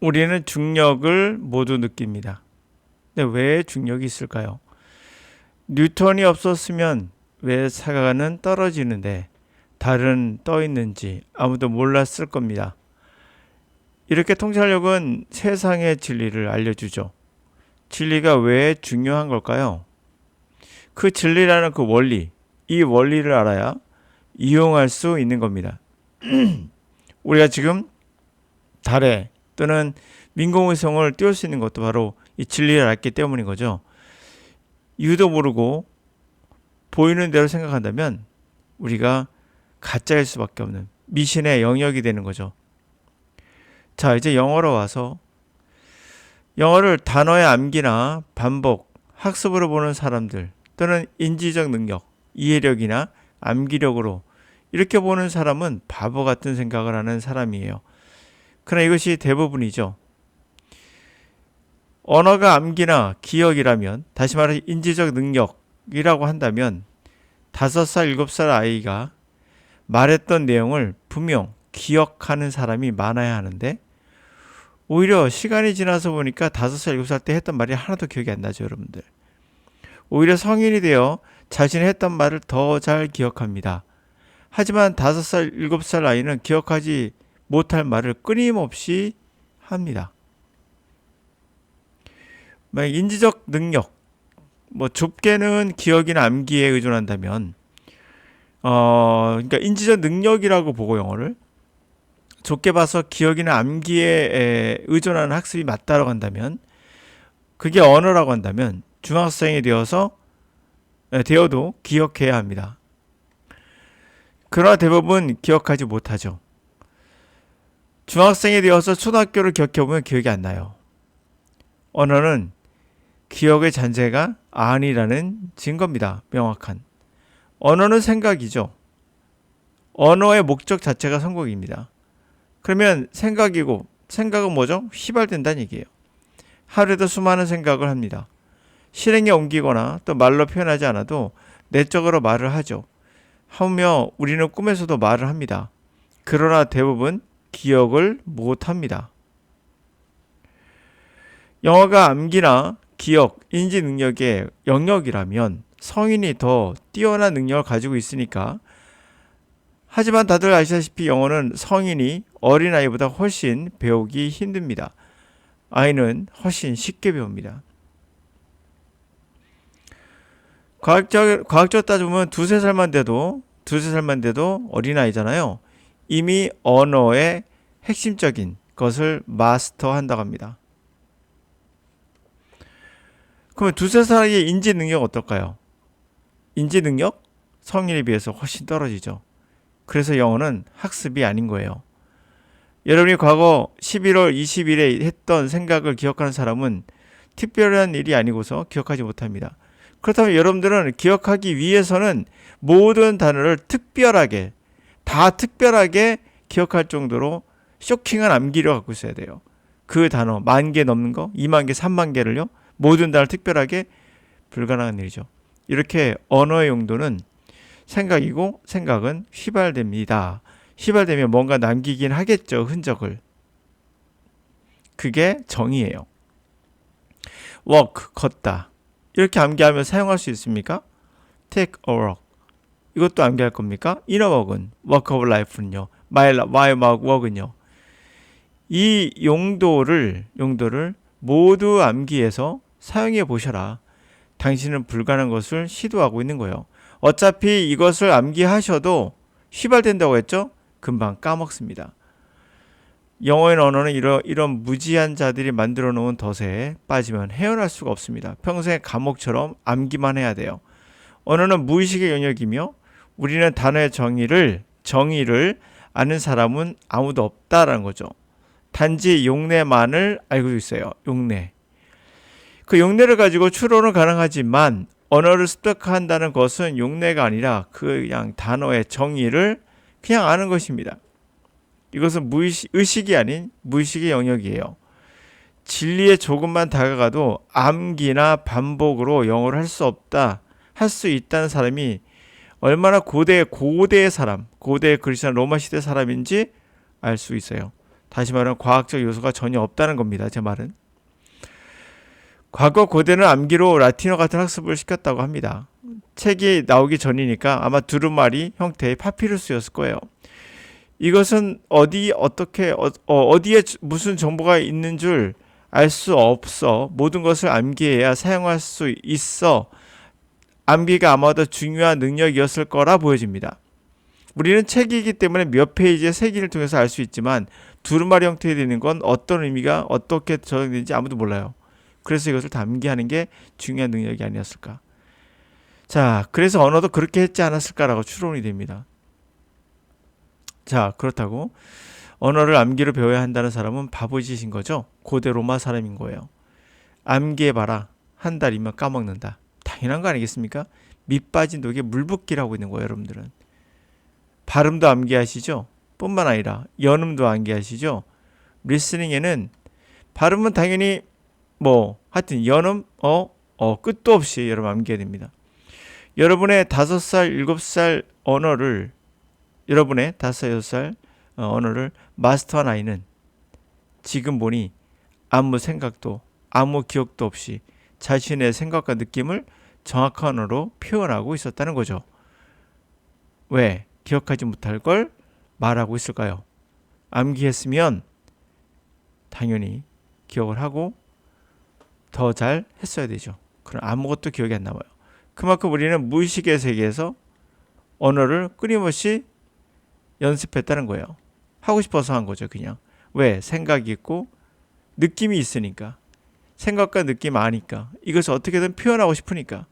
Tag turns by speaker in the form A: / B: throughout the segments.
A: 우리는 중력을 모두 느낍니다. 근데 왜 중력이 있을까요? 뉴턴이 없었으면 왜 사과는 떨어지는데 달은 떠 있는지 아무도 몰랐을 겁니다. 이렇게 통찰력은 세상의 진리를 알려주죠. 진리가 왜 중요한 걸까요? 그 진리라는 그 원리, 이 원리를 알아야 이용할 수 있는 겁니다. 우리가 지금 달에 또는 민공위성을 띄울 수 있는 것도 바로 이 진리를 알기 때문인 거죠. 이유도 모르고 보이는 대로 생각한다면 우리가 가짜일 수밖에 없는 미신의 영역이 되는 거죠. 자, 이제 영어로 와서 영어를 단어의 암기나 반복, 학습으로 보는 사람들 또는 인지적 능력, 이해력이나 암기력으로 이렇게 보는 사람은 바보 같은 생각을 하는 사람이에요. 그러나 이것이 대부분이죠. 언어가 암기나 기억이라면, 다시 말해 인지적 능력이라고 한다면 5살, 7살 아이가 말했던 내용을 분명 기억하는 사람이 많아야 하는데 오히려 시간이 지나서 보니까 5살, 7살 때 했던 말이 하나도 기억이 안 나죠, 여러분들. 오히려 성인이 되어 자신이 했던 말을 더 잘 기억합니다. 하지만 5살, 7살 아이는 기억하지 못할 말을 끊임없이 합니다. 인지적 능력, 좁게는 기억이나 암기에 의존한다면, 그러니까 인지적 능력이라고 보고 영어를 좁게 봐서 기억이나 암기에 의존하는 학습이 맞다라고 한다면, 그게 언어라고 한다면 중학생이 되어도 기억해야 합니다. 그러나 대부분 기억하지 못하죠. 중학생이 되어서 초등학교를 기억해보면 기억이 안 나요. 언어는 기억의 잔재가 아니라는 증거입니다. 명확한. 언어는 생각이죠. 언어의 목적 자체가 선곡입니다. 그러면 생각이고, 생각은 뭐죠? 휘발된다는 얘기예요. 하루에도 수많은 생각을 합니다. 실행에 옮기거나 또 말로 표현하지 않아도 내적으로 말을 하죠. 하며 우리는 꿈에서도 말을 합니다. 그러나 대부분 기억을 못합니다. 영어가 암기나 기억, 인지 능력의 영역이라면 성인이 더 뛰어난 능력을 가지고 있으니까. 하지만 다들 아시다시피 영어는 성인이 어린아이보다 훨씬 배우기 힘듭니다. 아이는 훨씬 쉽게 배웁니다. 과학적으로 따져보면 두세 살만 돼도 어린아이잖아요. 이미 언어의 핵심적인 것을 마스터한다고 합니다. 그러면 두세 살의 인지 능력 어떨까요? 인지 능력? 성인에 비해서 훨씬 떨어지죠. 그래서 영어는 학습이 아닌 거예요. 여러분이 과거 11월 20일에 했던 생각을 기억하는 사람은 특별한 일이 아니고서 기억하지 못합니다. 그렇다면 여러분들은 기억하기 위해서는 모든 단어를 특별하게 기억할 정도로 쇼킹한 암기력을 갖고 있어야 돼요. 그 단어 10,000개 넘는 거, 20,000개, 30,000개를요. 모든 단어를 특별하게 불가능한 일이죠. 이렇게 언어의 용도는 생각이고 생각은 휘발됩니다. 휘발되면 뭔가 남기긴 하겠죠. 흔적을. 그게 정의예요. walk, 걷다. 이렇게 암기하면 사용할 수 있습니까? take a walk. 이것도 암기할 겁니까? in a walk은 walk of life는요. my walk은요. 이 용도를 모두 암기해서 사용해 보셔라. 당신은 불가능한 것을 시도하고 있는 거예요. 어차피 이것을 암기하셔도 휘발된다고 했죠? 금방 까먹습니다. 영어의 언어는 이런 무지한 자들이 만들어 놓은 덫에 빠지면 헤어날 수가 없습니다. 평생 감옥처럼 암기만 해야 돼요. 언어는 무의식의 영역이며 우리는 단어의 정의를 아는 사람은 아무도 없다라는 거죠. 단지 용례만을 알고 있어요. 용례. 그 용례를 가지고 추론은 가능하지만 언어를 습득한다는 것은 용례가 아니라 그냥 단어의 정의를 그냥 아는 것입니다. 이것은 의식이 아닌 무의식의 영역이에요. 진리에 조금만 다가가도 암기나 반복으로 영어를 할 수 있다는 사람이 얼마나 고대의 사람, 고대 그리스나 로마 시대 사람인지 알 수 있어요. 다시 말하면 과학적 요소가 전혀 없다는 겁니다. 제 말은. 과거 고대는 암기로 라틴어 같은 학습을 시켰다고 합니다. 책이 나오기 전이니까 아마 두루마리 형태의 파피루스였을 거예요. 이것은 어디에 무슨 정보가 있는 줄 알 수 없어. 모든 것을 암기해야 사용할 수 있어. 암기가 아마 더 중요한 능력이었을 거라 보여집니다. 우리는 책이기 때문에 몇 페이지의 세기를 통해서 알 수 있지만 두루마리 형태에 되는 건 어떤 의미가 어떻게 적용되는지 아무도 몰라요. 그래서 이것을 다 암기하는 게 중요한 능력이 아니었을까. 자, 그래서 언어도 그렇게 했지 않았을까라고 추론이 됩니다. 자, 그렇다고 언어를 암기로 배워야 한다는 사람은 바보짓인 거죠. 고대 로마 사람인 거예요. 암기해봐라. 한 달이면 까먹는다. 당연한 거 아니겠습니까? 밑 빠진 독에 물 붓기라고 있는 거예요, 여러분들은. 발음도 암기하시죠? 뿐만 아니라 연음도 암기하시죠? 리스닝에는 발음은 당연히 하여튼 연음, 끝도 없이 여러분 암기해야 됩니다. 여러분의 5살, 7살 언어를 여러분의 5살, 6살 언어를 마스터한 아이는 지금 보니 아무 생각도 아무 기억도 없이 자신의 생각과 느낌을 정확한 언어로 표현하고 있었다는 거죠. 왜 기억하지 못할 걸 말하고 있을까요? 암기했으면 당연히 기억을 하고 더 잘 했어야 되죠. 그럼 아무것도 기억이 안 남아요. 그만큼 우리는 무의식의 세계에서 언어를 끊임없이 연습했다는 거예요. 하고 싶어서 한 거죠, 그냥. 왜? 생각이 있고 느낌이 있으니까. 생각과 느낌 아니까. 이것을 어떻게든 표현하고 싶으니까.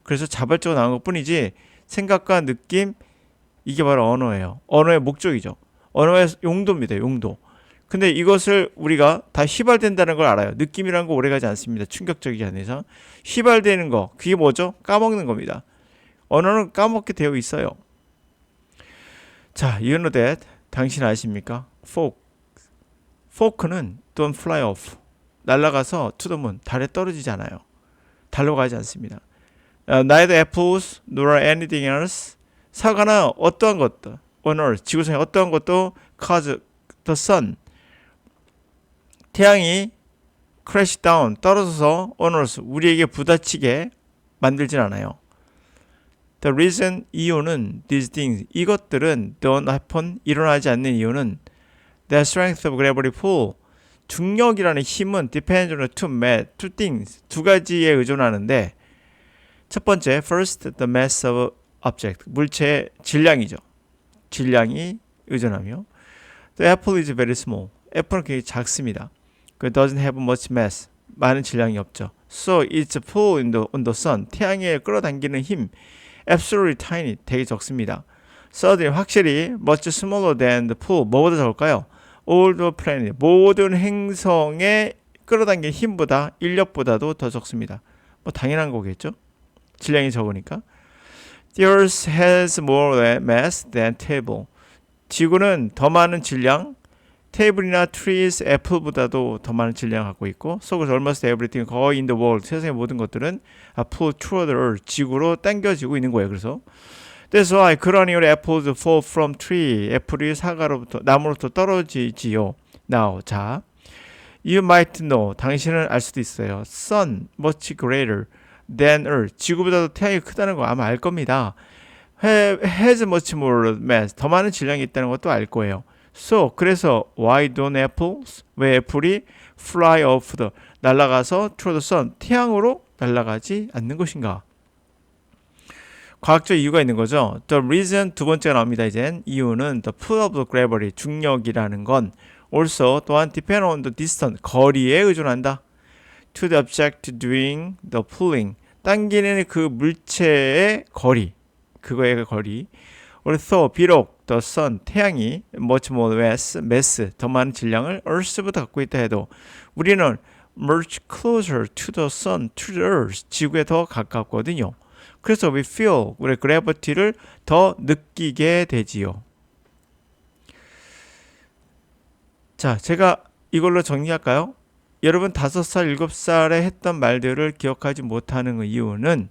A: 그래서 자발적으로 나온 것뿐이지 생각과 느낌 이게 바로 언어예요. 언어의 목적이죠. 언어의 용도입니다. 용도. 근데 이것을 우리가 다 휘발된다는 걸 알아요. 느낌이라는 거 오래가지 않습니다. 충격적이지 않은 이상. 휘발되는 거 그게 뭐죠? 까먹는 겁니다. 언어는 까먹게 되어 있어요. 자, you know that. 당신 아십니까? fork는 don't fly off. 날아가서 to the moon. 달에 떨어지지 않아요. 달로 가지 않습니다. Neither apples nor anything else. 사과나 어떠한 것도 on earth. 지구상에 어떠한 것도 cause the sun. 태양이 crash down. 떨어져서 on earth. 우리에게 부딪히게 만들진 않아요. The reason 이유는 these things 이것들은 don't happen 일어나지 않는 이유는 the strength of gravity pull 중력이라는 힘은 depends on two things 두 가지에 의존하는데 첫 번째 first the mass of object 물체의 질량이죠. 질량이 의존하며 the apple is very small 애플은 굉장히 작습니다. It doesn't have much mass 많은 질량이 없죠. So it's pull on the sun 태양에 끌어당기는 힘 absolutely tiny, 되게 적습니다. Suddenly, 확실히 much smaller than the pull, 뭐보다 적을까요? All the planet, 모든 행성의 끌어당긴 힘보다, 인력보다도 더 적습니다. 당연한 거겠죠? 질량이 적으니까. The Earth has more mass than table. 지구는 더 많은 질량, 테이블이나 trees, 애플보다도 더 많은 질량을 갖고 있고 so almost everything 거의 in the world 세상의 모든 것들은 pulled toward the earth 지구로 당겨지고 있는 거예요. 그래서 That's why 그러니 우리 apples fall from tree 애플이 사과로부터 나무로부터 떨어지지요. Now 자 You might know 당신은 알 수도 있어요. Sun much greater than earth 지구보다도 태양이 크다는 거 아마 알 겁니다. Has much more mass 더 많은 질량이 있다는 것도 알 거예요. So 그래서 why don't apples 왜 애플이 fly off the 날아가서 toward the sun 태양으로 날아가지 않는 것인가? 과학적 이유가 있는 거죠. The reason 두 번째가 나옵니다. 이젠 이유는 the pull of the gravity 중력이라는 건 also 또한 depend on the distance 거리에 의존한다. To the object doing the pulling 당기는 그 물체의 거리 그거의 거리. Also 비록 the sun 태양이 much more mass 더 많은 질량을 Earth보다 갖고 있다 해도 우리는 much closer to the sun, to the earth 지구에 더 가깝거든요. 그래서 we feel 우리 gravity를 더 느끼게 되지요. 자, 제가 이걸로 정리할까요? 여러분 5살, 7살에 했던 말들을 기억하지 못하는 이유는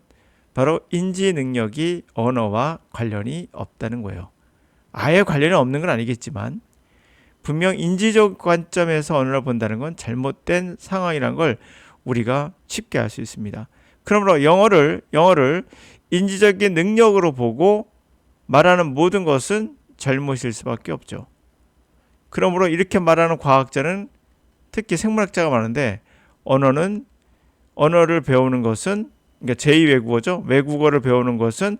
A: 바로 인지 능력이 언어와 관련이 없다는 거예요. 아예 관련이 없는 건 아니겠지만 분명 인지적 관점에서 언어를 본다는 건 잘못된 상황이란 걸 우리가 쉽게 알 수 있습니다. 그러므로 영어를 인지적인 능력으로 보고 말하는 모든 것은 잘못일 수밖에 없죠. 그러므로 이렇게 말하는 과학자는 특히 생물학자가 많은데 언어를 배우는 것은 그러니까 제2외국어죠. 외국어를 배우는 것은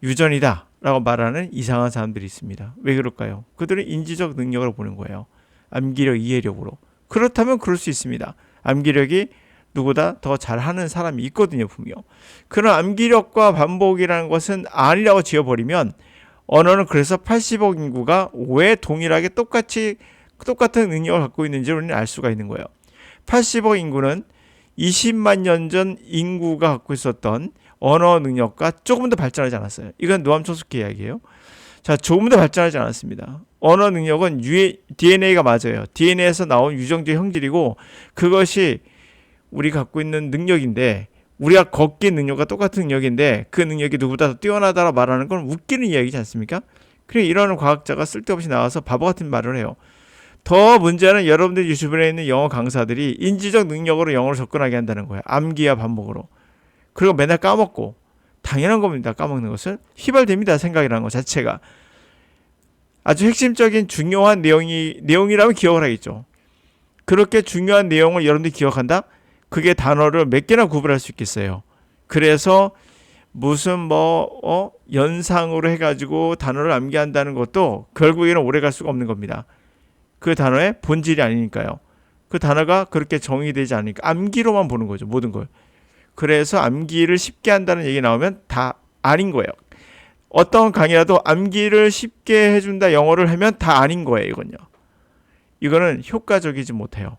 A: 유전이다 라고 말하는 이상한 사람들이 있습니다. 왜 그럴까요? 그들은 인지적 능력을 보는 거예요. 암기력, 이해력으로. 그렇다면 그럴 수 있습니다. 암기력이 누구보다 더 잘하는 사람이 있거든요, 분명. 그런 암기력과 반복이라는 것은 아니라고 지어버리면 언어는 그래서 80억 인구가 왜 동일하게 똑같은 능력을 갖고 있는지를 우리는 알 수가 있는 거예요. 80억 인구는 20만 년 전 인구가 갖고 있었던 언어 능력과 조금 더 발전하지 않았어요. 이건 노암 촘스키 이야기예요. 자, 조금 더 발전하지 않았습니다. 언어 능력은 DNA가 맞아요. DNA에서 나온 유전적 형질이고 그것이 우리가 갖고 있는 능력인데 우리가 걷기 능력과 똑같은 능력인데 그 능력이 누구보다 더 뛰어나다라고 말하는 건 웃기는 이야기지 않습니까? 그래 이런 과학자가 쓸데없이 나와서 바보 같은 말을 해요. 더 문제는 여러분들 주변에 있는 영어 강사들이 인지적 능력으로 영어를 접근하게 한다는 거예요. 암기와 반복으로. 그리고 맨날 까먹고 당연한 겁니다. 까먹는 것은 휘발됩니다. 생각이라는 것 자체가. 아주 핵심적인 중요한 내용이라면 기억을 하겠죠. 그렇게 중요한 내용을 여러분들이 기억한다? 그게 단어를 몇 개나 구분할 수 있겠어요. 그래서 무슨 연상으로 해가지고 단어를 암기한다는 것도 결국에는 오래 갈 수가 없는 겁니다. 그 단어의 본질이 아니니까요. 그 단어가 그렇게 정의되지 않으니까 암기로만 보는 거죠. 모든 걸. 그래서 암기를 쉽게 한다는 얘기 나오면 다 아닌 거예요. 어떤 강의라도 암기를 쉽게 해준다 영어를 하면 다 아닌 거예요. 이거는 효과적이지 못해요.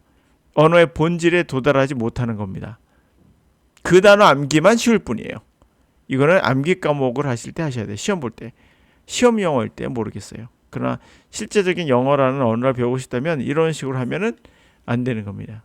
A: 언어의 본질에 도달하지 못하는 겁니다. 그 단어 암기만 쉬울 뿐이에요. 이거는 암기 과목을 하실 때 하셔야 돼요. 시험 볼 때. 시험 영어일 때 모르겠어요. 그러나 실제적인 영어라는 언어를 배우고 싶다면 이런 식으로 하면은 안 되는 겁니다.